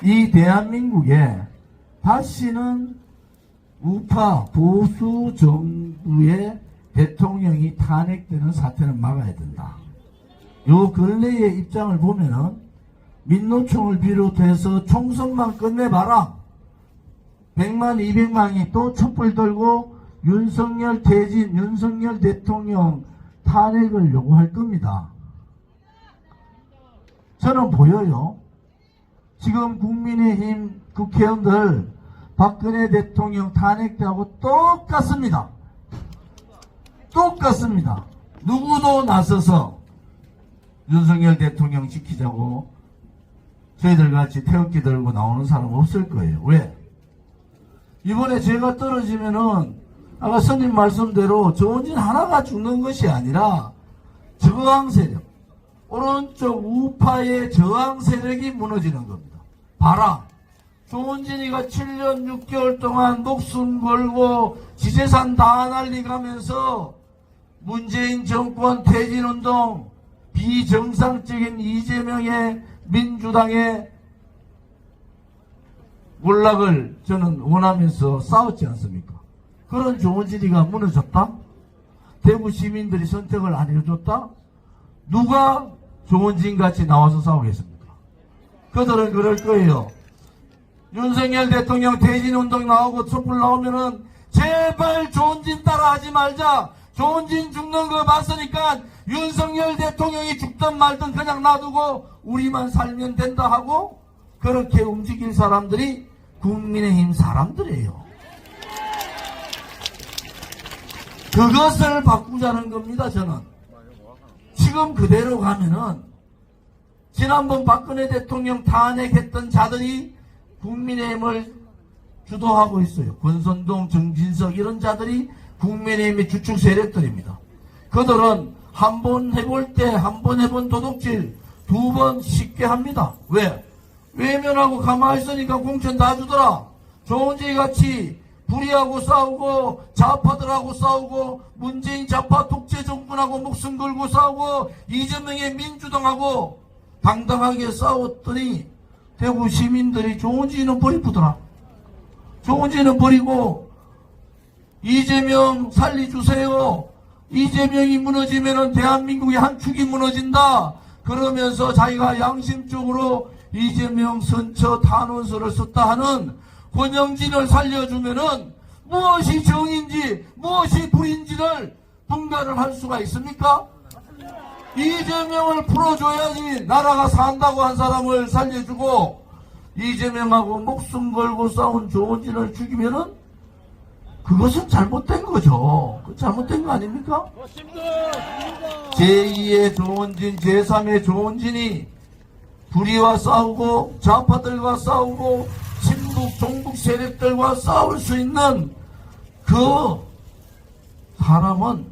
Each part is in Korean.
이 대한민국에 다시는 우파 보수 정부의 대통령이 탄핵되는 사태는 막아야 된다. 요 근래의 입장을 보면은 민노총을 비롯해서 총선만 끝내봐라. 100만 200만이 또 촛불 들고 윤석열 퇴진, 윤석열 대통령 탄핵을 요구할 겁니다. 저는 보여요. 지금 국민의힘 국회의원들 박근혜 대통령 탄핵 때하고 똑같습니다. 똑같습니다. 누구도 나서서 윤석열 대통령 지키자고 저희들 같이 태극기 들고 나오는 사람 없을 거예요. 왜? 이번에 제가 떨어지면은 아까 선님 말씀대로 조원진 하나가 죽는 것이 아니라 저항 세력, 오른쪽 우파의 저항 세력이 무너지는 겁니다. 봐라. 조원진이가 7년 6개월 동안 목숨 걸고 지재산 다 날리가면서 문재인 정권 퇴진운동, 비정상적인 이재명의 민주당의 몰락을 저는 원하면서 싸웠지 않습니까? 그런 조원진이가 무너졌다? 대구 시민들이 선택을 안 해줬다? 누가 조원진같이 나와서 싸우겠습니까? 그들은 그럴 거예요. 윤석열 대통령 퇴진운동 나오고 촛불 나오면은 제발 조원진 따라 하지 말자. 조원진 죽는 거 봤으니까 윤석열 대통령이 죽든 말든 그냥 놔두고 우리만 살면 된다 하고 그렇게 움직일 사람들이 국민의힘 사람들이에요. 그것을 바꾸자는 겁니다. 저는 지금 그대로 가면은 지난번 박근혜 대통령 탄핵했던 자들이 국민의힘을 주도하고 있어요. 권선동, 정진석 이런 자들이 국민의힘의 주축 세력들입니다. 그들은 한 번 해볼 때 한 번 해본 도둑질 두 번 쉽게 합니다. 왜? 외면하고 가만히 있으니까 공천 다 주더라. 조원진 같이 불의하고 싸우고 좌파들하고 싸우고 문재인 좌파 독재 정권하고 목숨 걸고 싸우고 이재명의 민주당하고 당당하게 싸웠더니 대구 시민들이 조원진은 버리쁘더라. 조원진은 버리고 이재명 살려주세요. 이재명이 무너지면은 대한민국의 한 축이 무너진다. 그러면서 자기가 양심적으로 이재명 선처 탄원서를 썼다 하는 권영진을 살려주면은 무엇이 정인지 무엇이 불인지를 분간을 할 수가 있습니까? 이재명을 풀어줘야지. 나라가 산다고 한 사람을 살려주고 이재명하고 목숨 걸고 싸운 조원진을 죽이면은 그것은 잘못된 거죠. 그 잘못된 거 아닙니까? 제2의 조원진, 제3의 조원진이 불의와 싸우고 좌파들과 싸우고 친북, 종북 세력들과 싸울 수 있는 그 사람은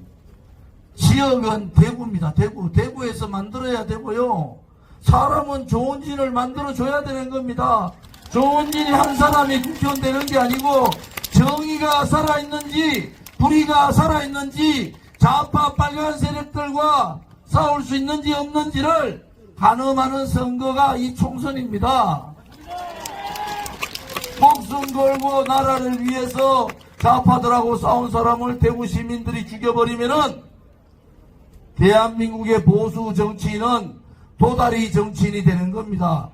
지역은 대구입니다. 대구에서 만들어야 되고요. 사람은 조원진을 만들어줘야 되는 겁니다. 조원진이 한 사람이 국회의원 되는 게 아니고 정의가 살아있는지 불의가 살아있는지 좌파 빨간 세력들과 싸울 수 있는지 없는지를 가늠하는 선거가 이 총선입니다. 목숨 걸고 나라를 위해서 좌파들하고 싸운 사람을 대구 시민들이 죽여버리면은 대한민국의 보수 정치인은 도다리 정치인이 되는 겁니다.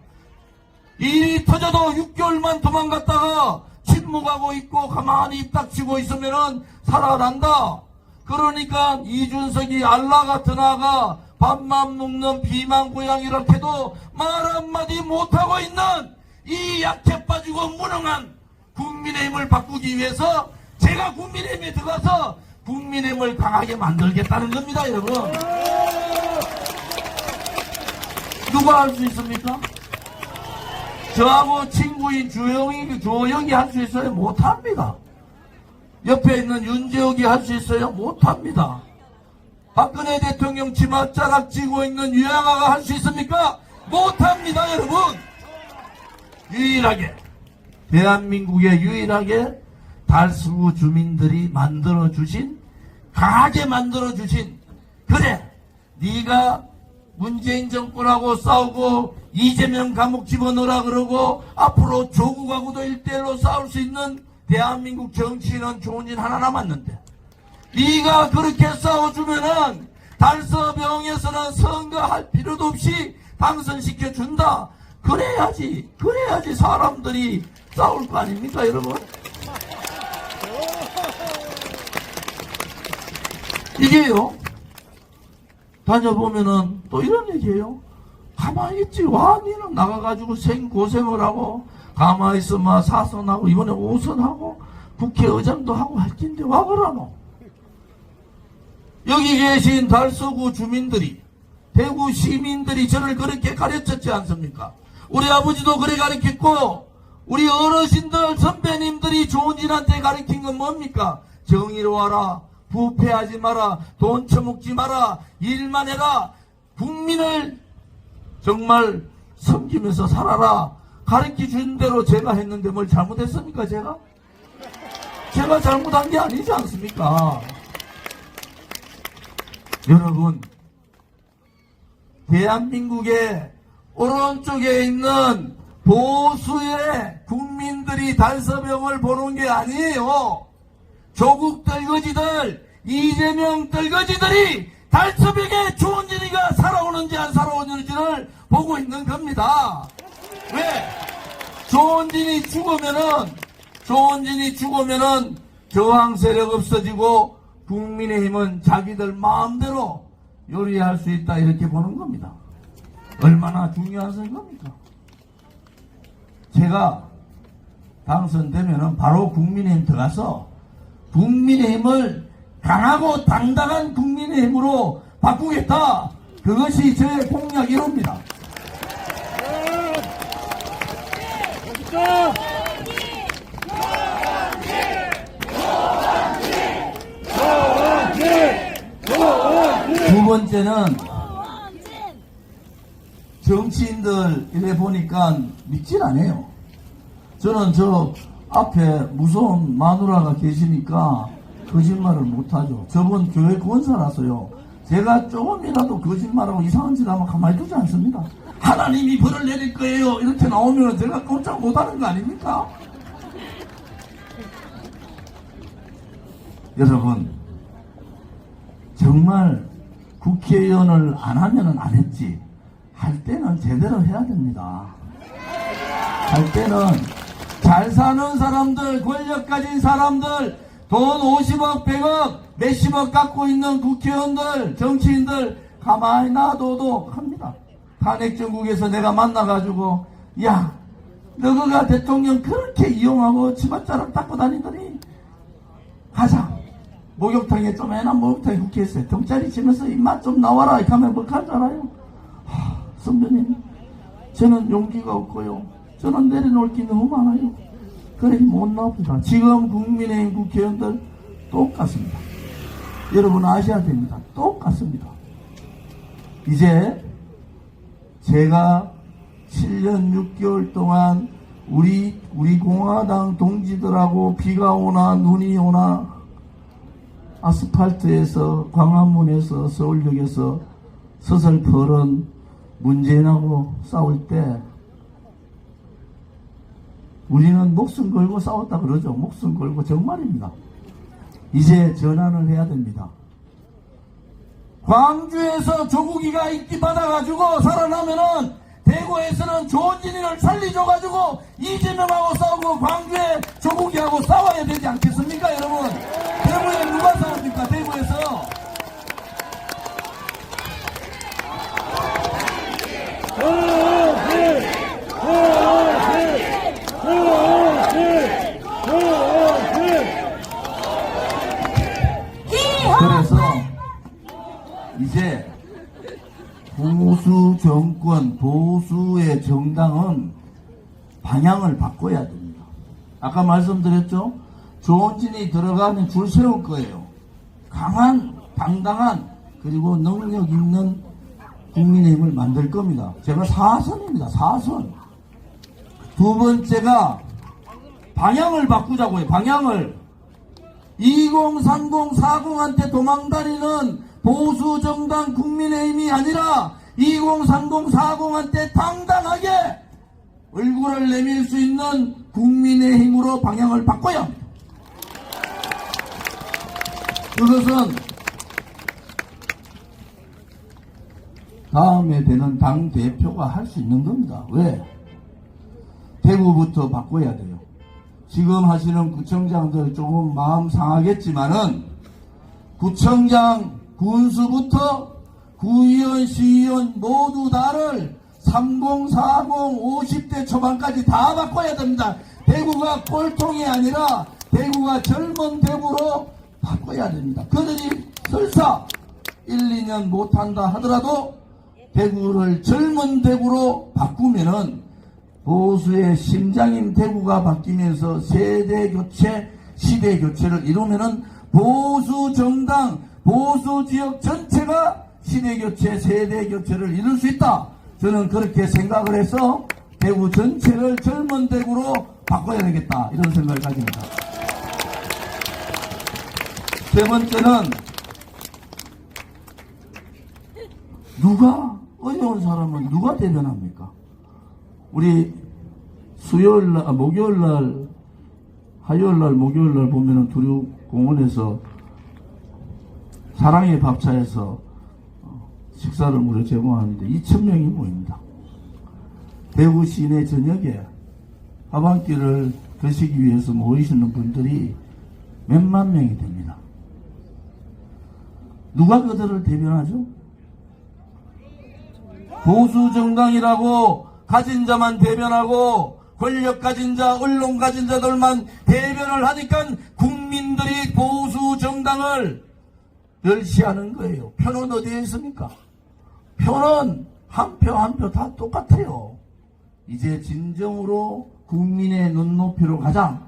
일이 터져도 6개월만 도망갔다가 침묵하고 있고 가만히 입 닥치고 있으면은 살아난다. 그러니까 이준석이 알라 같은 아가 밥만 먹는 비만 고양이라 해도 말 한마디 못하고 있는 이 약해 빠지고 무능한 국민의힘을 바꾸기 위해서 제가 국민의힘에 들어가서 국민의힘을 강하게 만들겠다는 겁니다, 여러분. 누가 할 수 있습니까? 저하고 친구인 조영이 할 수 있어요? 못합니다. 옆에 있는 윤재욱이 할 수 있어요? 못합니다. 박근혜 대통령 치맛자락 쥐고 있는 유양아가 할 수 있습니까? 못합니다, 여러분. 유일하게 대한민국의 유일하게 달서구 주민들이 만들어주신, 강하게 만들어주신, 그래 네가 문재인 정권하고 싸우고 이재명 감옥 집어넣으라 그러고 앞으로 조국하고도 1대1로 싸울 수 있는 대한민국 정치인은 조은진 하나 남았는데 네가 그렇게 싸워주면은 달서병에서는 선거할 필요도 없이 당선시켜준다. 그래야지 사람들이 싸울 거 아닙니까 여러분? 이게요 다녀보면은 또 이런 얘기예요. 가만히 있지. 와 니는 나가가지고 생고생을 하고 가만히 있으면 사선하고 이번에 5선하고 국회의장도 하고 할 텐데 와 그러노. 여기 계신 달서구 주민들이 대구 시민들이 저를 그렇게 가르쳤지 않습니까? 우리 아버지도 그래 가르쳤고 우리 어르신들 선배님들이 조은진한테 가르친 건 뭡니까? 정의로 와라. 부패하지 마라. 돈 처먹지 마라. 일만 해라. 국민을 정말 섬기면서 살아라. 가르쳐준 대로 제가 했는데 뭘 잘못했습니까 제가? 제가 잘못한 게 아니지 않습니까? 여러분 대한민국의 오른쪽에 있는 보수의 국민들이 달서병을 보는 게 아니에요. 조국 떨거지들, 이재명 떨거지들이 달서병에 조은진이가 살아오는지 안 살아오는지를 보고 있는 겁니다. 왜? 조은진이 죽으면은 저항 세력 없어지고 국민의힘은 자기들 마음대로 요리할 수 있다 이렇게 보는 겁니다. 얼마나 중요한 선거입니까? 제가 당선되면은 바로 국민의힘 들어가서 국민의힘을 강하고 당당한 국민의힘으로 바꾸겠다. 그것이 제 공약 1호입니다. 두 번째는 정치인들 이래 보니까 믿질 않아요. 저는 저 앞에 무서운 마누라가 계시니까 거짓말을 못하죠. 저번 교회 권사라서요. 제가 조금이라도 거짓말하고 이상한 짓 하면 가만히 두지 않습니다. 하나님이 벌을 내릴 거예요. 이렇게 나오면 제가 꼼짝 못하는 거 아닙니까? 여러분 정말 국회의원을 안 하면은 안 했지. 할 때는 제대로 해야 됩니다. 할 때는 잘 사는 사람들, 권력 가진 사람들, 돈 50억, 100억, 몇십억 갖고 있는 국회의원들, 정치인들 가만히 놔둬도 합니다. 탄핵정국에서 내가 만나가지고 야, 너가 대통령 그렇게 이용하고 치맛자락 닦고 다니더니 가자. 목욕탕에 좀 해놔. 목욕탕에 국회에서 경찰이 치면서 입맛 좀 나와라 이렇게 하면 뭐 할 줄 알아요? 선배님 저는 용기가 없고요. 저는 내려놓을 게 너무 많아요. 그래 못 나옵니다. 지금 국민의힘 국회의원들 똑같습니다. 여러분 아셔야 됩니다. 똑같습니다. 이제 제가 7년 6개월 동안 우리 공화당 동지들하고 비가 오나 눈이 오나 아스팔트에서 광화문에서 서울역에서 서슬퍼런 문재인하고 싸울 때 우리는 목숨 걸고 싸웠다 그러죠. 목숨 걸고 정말입니다. 이제 전환을 해야 됩니다. 광주에서 조국이가 인기 받아가지고 살아나면은 대구에서는 조은진이를 살리줘가지고 이재명하고 싸우고 광주에 조국이하고 싸워야 되지 않겠습니까 여러분? 대구에 누가 싸웁니까 대구에서? 그래서 이제 보수 정권, 보수의 정당은 방향을 바꿔야 됩니다. 아까 말씀드렸죠? 조은진이 들어가면 줄 세울 거예요. 강한, 당당한, 그리고 능력 있는 국민의힘을 만들 겁니다. 제가 4선입니다. 4선. 두 번째가 방향을 바꾸자고요. 방향을. 2030, 40한테 도망다니는 보수정당 국민의힘이 아니라 2030, 40한테 당당하게 얼굴을 내밀 수 있는 국민의힘으로 방향을 바꿔야 합니다. 그것은 다음에 되는 당대표가 할 수 있는 겁니다. 왜? 대구부터 바꿔야 돼요. 지금 하시는 구청장들 조금 마음 상하겠지만은 구청장, 군수부터 구의원, 시의원 모두 다를 30, 40, 50대 초반까지 다 바꿔야 됩니다. 대구가 꼴통이 아니라 대구가 젊은 대구로 바꿔야 됩니다. 그들이 설사 1, 2년 못한다 하더라도 대구를 젊은 대구로 바꾸면은 보수의 심장인 대구가 바뀌면서 세대 교체, 시대 교체를 이루면은 보수 정당, 보수 지역 전체가 시대 교체, 세대 교체를 이룰 수 있다. 저는 그렇게 생각을 해서 대구 전체를 젊은 대구로 바꿔야 되겠다. 이런 생각을 가집니다. 세 번째는 누가 어려운 사람은 누가 대변합니까? 우리 수요일날, 목요일날, 화요일날, 목요일날 보면은 두류공원에서 사랑의 밥차에서 식사를 무료 제공하는데 2,000명이 모입니다. 대구 시내 저녁에 밥 한 끼를 드시기 위해서 모이시는 분들이 몇만 명이 됩니다. 누가 그들을 대변하죠? 보수 정당이라고 가진 자만 대변하고 권력 가진 자, 언론 가진 자들만 대변을 하니까 국민들이 보수 정당을 멸시하는 거예요. 표는 어디에 있습니까? 표는 한 표 한 표 다 똑같아요. 이제 진정으로 국민의 눈높이로 가자.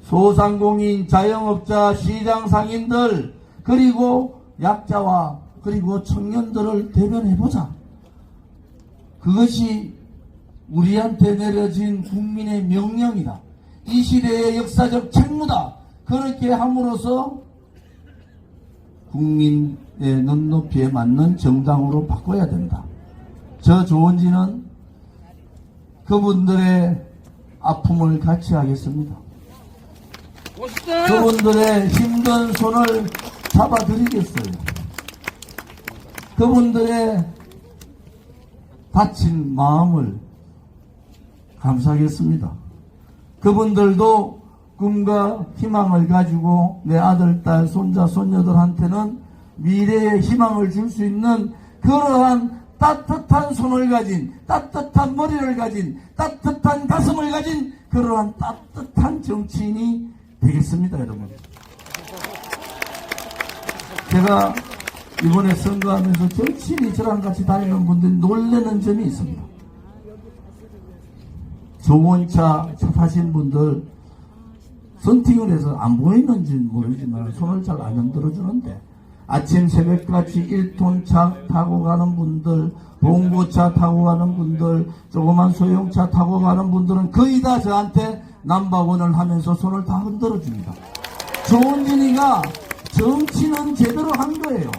소상공인, 자영업자, 시장 상인들, 그리고 약자와 그리고 청년들을 대변해보자. 그것이 우리한테 내려진 국민의 명령이다. 이 시대의 역사적 책무다. 그렇게 함으로써 국민의 눈높이에 맞는 정당으로 바꿔야 된다. 저 조원진은 그분들의 아픔을 같이 하겠습니다. 그분들의 힘든 손을 잡아드리겠어요. 그분들의 다친 마음을 감사하겠습니다. 그분들도 꿈과 희망을 가지고 내 아들, 딸, 손자, 손녀들한테는 미래의 희망을 줄 수 있는 그러한 따뜻한 손을 가진, 따뜻한 머리를 가진, 따뜻한 가슴을 가진 그러한 따뜻한 정치인이 되겠습니다, 여러분. 제가 이번에 선거하면서 정치인이 저랑 같이 다니는 분들이 놀라는 점이 있습니다. 조원차 타신 분들 선팅을 해서 안 보이는지 모르지만 손을 잘 안 흔들어 주는데 아침 새벽같이 1톤차 타고 가는 분들, 봉고차 타고 가는 분들, 조그만 소형차 타고 가는 분들은 거의 다 저한테 넘버원을 하면서 손을 다 흔들어 줍니다. 조원진이가 정치는 제대로 한 거예요.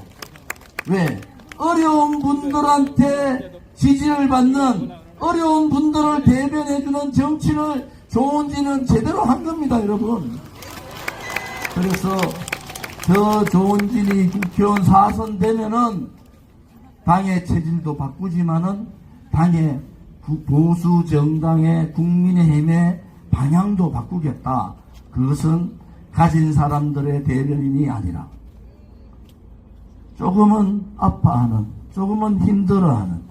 왜? 어려운 분들한테 지지를 받는, 어려운 분들을 대변해주는 정치를 조원진은 제대로 한 겁니다, 여러분. 그래서 저 조원진이 국회의원 4선 되면은 당의 체질도 바꾸지만은 당의 보수 정당의 국민의힘의 방향도 바꾸겠다. 그것은 가진 사람들의 대변인이 아니라 조금은 아파하는, 조금은 힘들어하는,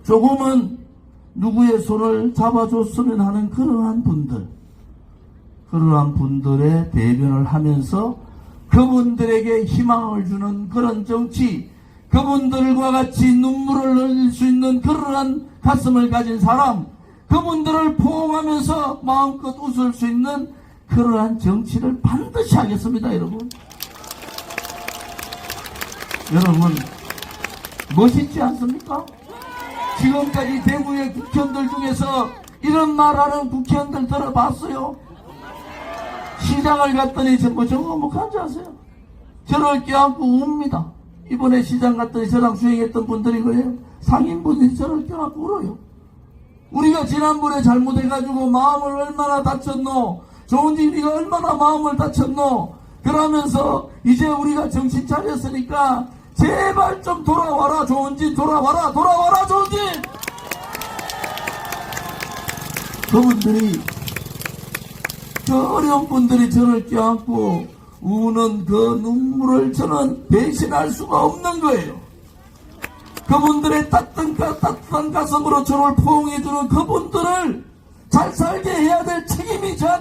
조금은 누구의 손을 잡아줬으면 하는 그러한 분들의 대변을 하면서 그분들에게 희망을 주는 그런 정치, 그분들과 같이 눈물을 흘릴 수 있는 그러한 가슴을 가진 사람, 그분들을 포옹하면서 마음껏 웃을 수 있는 그러한 정치를 반드시 하겠습니다, 여러분. 여러분, 멋있지 않습니까? 지금까지 대구의 국회의원들 중에서 이런 말하는 국회의원들 들어봤어요? 시장을 갔더니 저거 뭐 간지 아세요? 저를 껴안고 웁니다. 이번에 시장 갔더니 저랑 수행했던 분들이 그래요. 상인분들이 저를 껴안고 울어요. 우리가 지난번에 잘못해가지고 마음을 얼마나 다쳤노. 조은진 네가 얼마나 마음을 다쳤노. 그러면서 이제 우리가 정신 차렸으니까 제발 좀 돌아와라 조은진. 돌아와라 조은진. 그분들이 그 어려운 분들이 저를 껴안고 우는 그 눈물을 저는 배신할 수가 없는 거예요. 그분들의 따뜻한 가슴으로 저를 포옹해주는 그분들을 잘 살게 해야 될 책임이 저한테